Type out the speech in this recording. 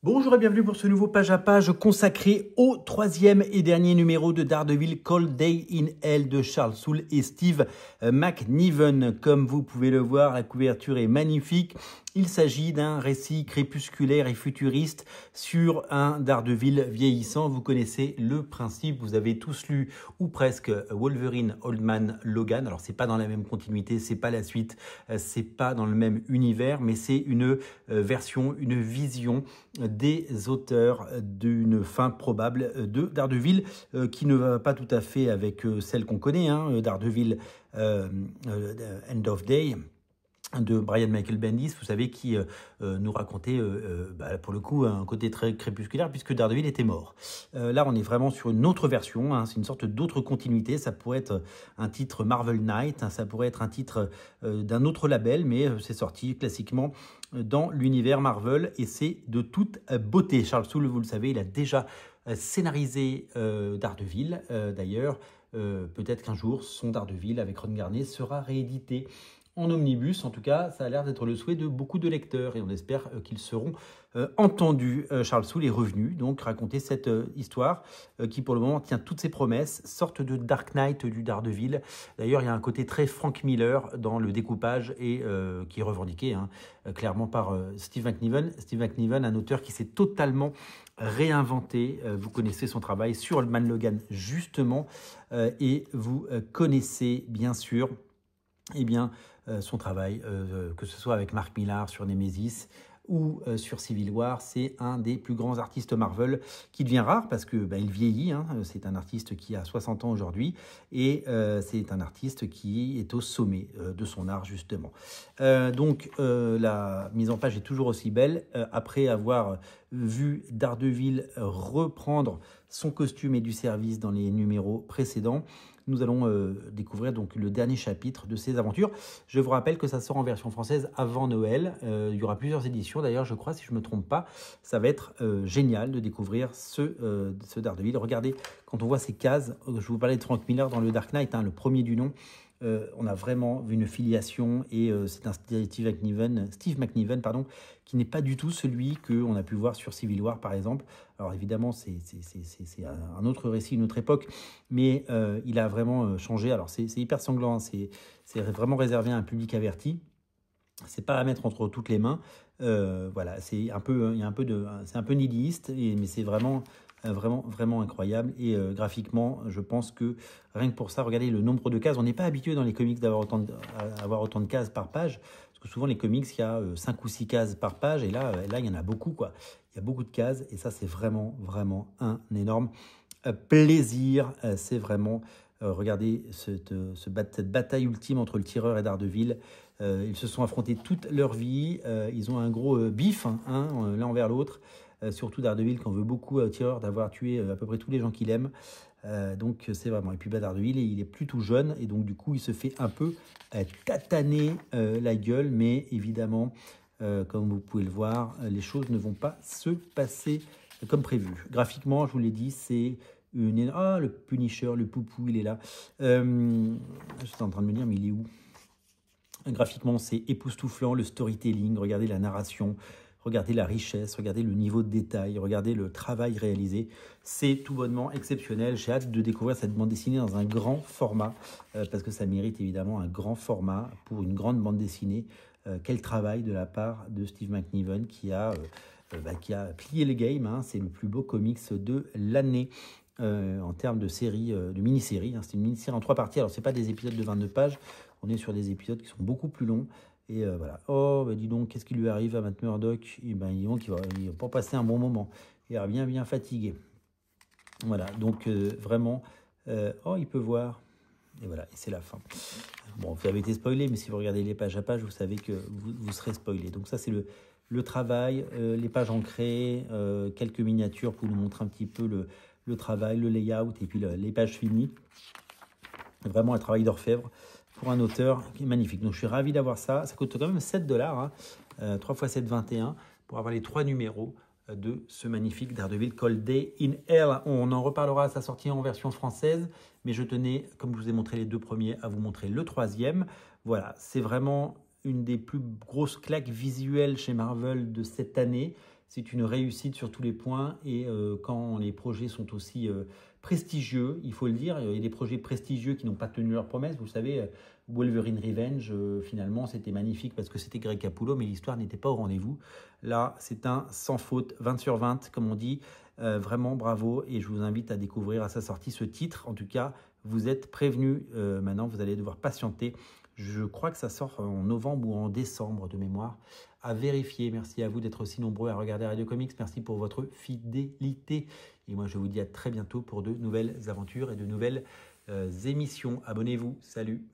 Bonjour et bienvenue pour ce nouveau page à page consacré au troisième et dernier numéro de Daredevil Cold Day in Hell de Charles Soule et Steve McNiven. Comme vous pouvez le voir, la couverture est magnifique. Il s'agit d'un récit crépusculaire et futuriste sur un Daredevil vieillissant. Vous connaissez le principe, vous avez tous lu ou presque Wolverine Old Man Logan. Alors c'est pas dans la même continuité, c'est pas la suite, c'est pas dans le même univers, mais c'est une version, une vision des auteurs d'une fin probable de Daredevil qui ne va pas tout à fait avec celle qu'on connaît, Daredevil End of Day de Brian Michael Bendis, vous savez, qui nous racontait pour le coup un côté très crépusculaire puisque Daredevil était mort. Là, on est vraiment sur une autre version, c'est une sorte d'autre continuité. Ça pourrait être un titre Marvel Knight, ça pourrait être un titre d'un autre label, mais c'est sorti classiquement dans l'univers Marvel et c'est de toute beauté. Charles Soule, vous le savez, il a déjà scénarisé Daredevil. D'ailleurs, peut-être qu'un jour, son Daredevil avec Ron Garnet sera réédité en omnibus. En tout cas, ça a l'air d'être le souhait de beaucoup de lecteurs et on espère qu'ils seront entendus. Charles Soule est revenu donc raconter cette histoire qui pour le moment tient toutes ses promesses, sorte de Dark Knight du Daredevil. D'ailleurs, il y a un côté très Frank Miller dans le découpage et qui est revendiqué clairement par Steve McNiven. Steve McNiven, un auteur qui s'est totalement réinventé. Vous connaissez son travail sur Old Man Logan justement et vous connaissez bien sûr son travail, que ce soit avec Mark Millar sur Nemesis ou sur Civil War. C'est un des plus grands artistes Marvel qui devient rare parce que il vieillit. C'est un artiste qui a 60 ans aujourd'hui et c'est un artiste qui est au sommet de son art justement. Donc la mise en page est toujours aussi belle. Après avoir vu Daredevil reprendre son costume et du service dans les numéros précédents, nous allons découvrir donc le dernier chapitre de ces aventures. Je vous rappelle que ça sort en version française avant Noël. Il y aura plusieurs éditions d'ailleurs, je crois, si je ne me trompe pas. Ça va être génial de découvrir ce Daredevil. Regardez, quand on voit ces cases, je vous parlais de Frank Miller dans le Dark Knight, le premier du nom. On a vraiment vu une filiation et c'est un Steve McNiven, qui n'est pas du tout celui qu'on a pu voir sur Civil War par exemple. Alors évidemment c'est un autre récit, une autre époque, mais il a vraiment changé. Alors c'est hyper sanglant, c'est vraiment réservé à un public averti. C'est pas à mettre entre toutes les mains. Voilà, c'est un peu nihiliste, mais c'est vraiment incroyable et graphiquement je pense que rien que pour ça, regardez le nombre de cases. On n'est pas habitué dans les comics d'avoir autant de cases par page parce que souvent les comics il y a 5 ou 6 cases par page et là il y en a beaucoup quoi. Il y a beaucoup de cases et ça c'est vraiment un énorme plaisir. C'est vraiment regardez cette bataille ultime entre le Tireur et Daredevil. Ils se sont affrontés toute leur vie, ils ont un gros bif l'un envers l'autre. Surtout Daredevil qui en veut beaucoup à Tireur d'avoir tué à peu près tous les gens qu'il aime. Donc c'est vraiment. Et puis Daredevil, il est plutôt jeune et donc du coup il se fait un peu tataner la gueule, mais évidemment, comme vous pouvez le voir, les choses ne vont pas se passer comme prévu. Graphiquement, je vous l'ai dit, c'est une... Ah, le Punisher, le poupou, il est là. J'étais en train de me dire, mais il est où? Graphiquement, c'est époustouflant, le storytelling, regardez la narration, regardez la richesse, regardez le niveau de détail, regardez le travail réalisé. C'est tout bonnement exceptionnel. J'ai hâte de découvrir cette bande dessinée dans un grand format, parce que ça mérite évidemment un grand format pour une grande bande dessinée. Quel travail de la part de Steve McNiven qui a plié le game. C'est le plus beau comics de l'année. En termes de série, de mini-série. C'est une mini-série en 3 parties. Alors, ce n'est pas des épisodes de 22 pages. On est sur des épisodes qui sont beaucoup plus longs. Et voilà. Oh, dis donc, qu'est-ce qui lui arrive à Matt Murdock? Il va pas passer un bon moment. Il est bien fatigué. Voilà. Donc, vraiment, il peut voir. Et voilà. Et c'est la fin. Bon, vous avez été spoilé, mais si vous regardez les pages à page, vous savez que vous serez spoilé. Donc, ça, c'est le travail, les pages ancrées, quelques miniatures pour nous montrer un petit peu le travail, le layout et puis les pages finies. Vraiment un travail d'orfèvre pour un auteur qui est magnifique. Donc je suis ravi d'avoir ça. Ça coûte quand même 7 $, 3 x 7, 21, pour avoir les 3 numéros de ce magnifique Daredevil Cold Day in Hell. On en reparlera à sa sortie en version française, mais je tenais, comme je vous ai montré les 2 premiers, à vous montrer le 3e. Voilà, c'est vraiment une des plus grosses claques visuelles chez Marvel de cette année. C'est une réussite sur tous les points et quand les projets sont aussi prestigieux, il faut le dire, il y a des projets prestigieux qui n'ont pas tenu leurs promesses. Vous savez, Wolverine Revenge, finalement, c'était magnifique parce que c'était Greg Capullo, mais l'histoire n'était pas au rendez-vous. Là, c'est un sans faute, 20 sur 20, comme on dit. Vraiment bravo et je vous invite à découvrir à sa sortie ce titre. En tout cas, vous êtes prévenus. Maintenant, vous allez devoir patienter. Je crois que ça sort en novembre ou en décembre de mémoire. À vérifier. Merci à vous d'être aussi nombreux à regarder Radio Comics. Merci pour votre fidélité. Et moi, je vous dis à très bientôt pour de nouvelles aventures et de nouvelles émissions. Abonnez-vous. Salut.